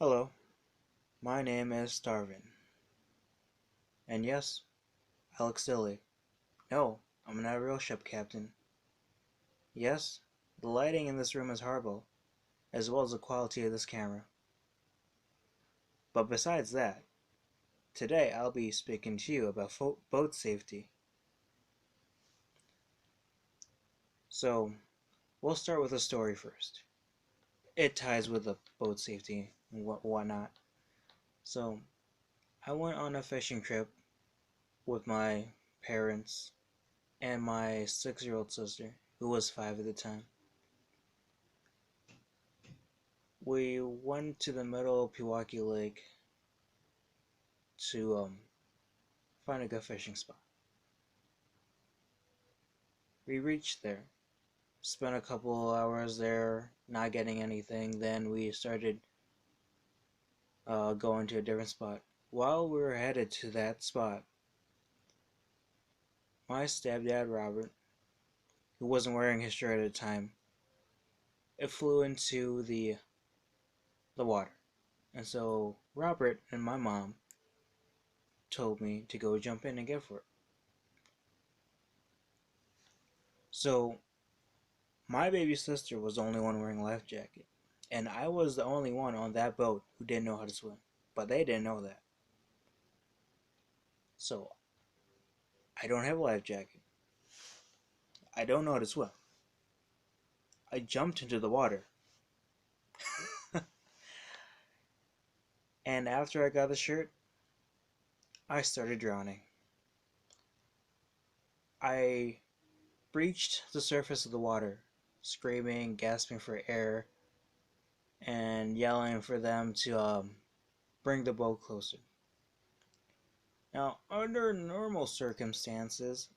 Hello, my name is Starvin. And yes, I look silly. No, I'm not a real ship captain. Yes, the lighting in this room is horrible, as well as the quality of this camera. But besides that, today I'll be speaking to you about boat safety. So, we'll start with a story first. It ties with the boat safety and whatnot. So, I went on a fishing trip with my parents and my 6-year-old sister, who was 5 at the time. We went to the middle of Pewaukee Lake to find a good fishing spot. We reached there, spent a couple hours there, not getting anything. Then we started going to a different spot. While we were headed to that spot, my stepdad Robert, who wasn't wearing his shirt at the time, it flew into the water, and so Robert and my mom told me to go jump in and get for it. So my baby sister was the only one wearing a life jacket, and I was the only one on that boat who didn't know how to swim. But they didn't know that. So I don't have a life jacket. I don't know how to swim. I jumped into the water. And after I got the shirt, I started drowning. I breached the surface of the water, screaming, gasping for air, and yelling for them to bring the boat closer. Now, under normal circumstances,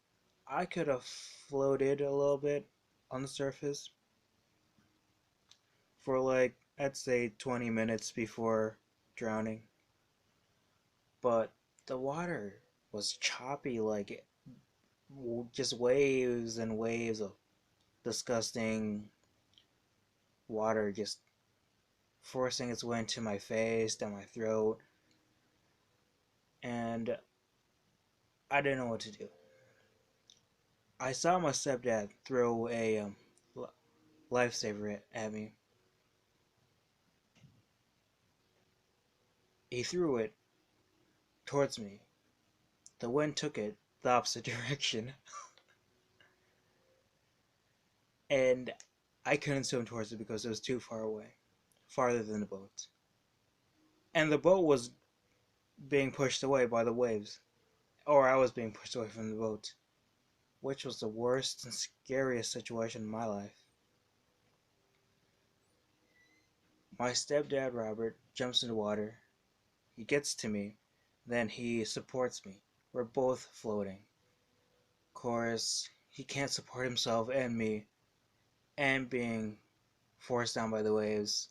I could have floated a little bit on the surface for like, I'd say 20 minutes before drowning. But the water was choppy, like just waves and waves of disgusting water just forcing its way into my face, down my throat, and I didn't know what to do. I saw my stepdad throw a lifesaver at me. He threw it towards me. The wind took it the opposite direction, and I couldn't swim towards it because it was too far away, farther than the boat. And the boat was being pushed away by the waves, or I was being pushed away from the boat, which was the worst and scariest situation in my life. My stepdad Robert jumps in the water. He gets to me, then he supports me. We're both floating. Of course, he can't support himself and me, and being forced down by the waves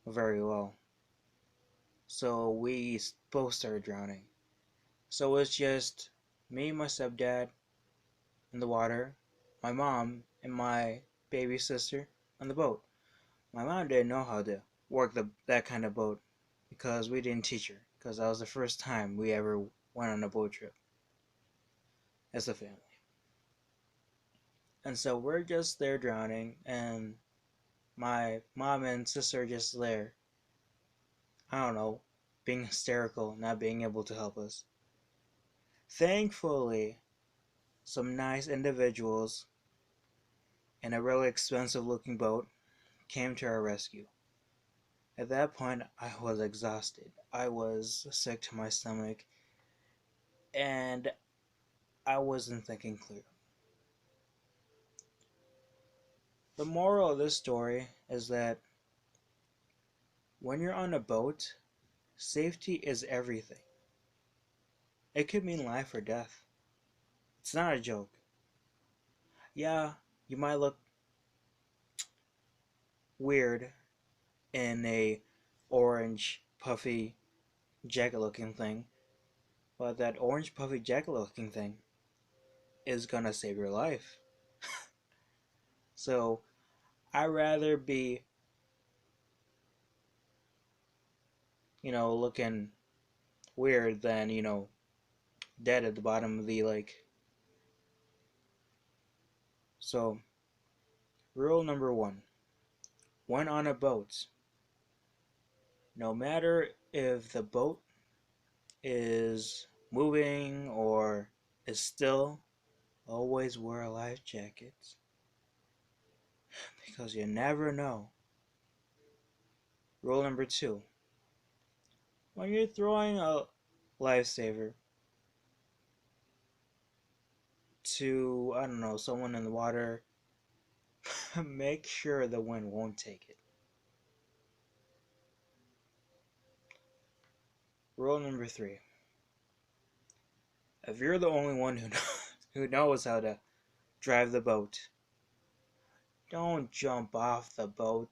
very well. So we both started drowning. So it's just me, my stepdad in the water, my mom, and my baby sister on the boat. My mom didn't know how to work that kind of boat because we didn't teach her. Because that was the first time we ever went on a boat trip as a family. And so we're just there drowning, and my mom and sister are just there. I don't know, being hysterical, not being able to help us. Thankfully, some nice individuals in a really expensive looking boat came to our rescue. At that point, I was exhausted. I was sick to my stomach, and I wasn't thinking clear. The moral of this story is that when you're on a boat, safety is everything. It could mean life or death. It's not a joke. Yeah, you might look weird in a orange puffy jacket looking thing, but that orange puffy jacket looking thing is gonna save your life. So I'd rather be looking weird than, dead at the bottom of the lake. So, rule number one: when on a boat, no matter if the boat is moving or is still, always wear a life jacket because you never know. Rule number two: when you're throwing a lifesaver to, I don't know, someone in the water, make sure the wind won't take it. Rule number three: if you're the only one who knows how to drive the boat, don't jump off the boat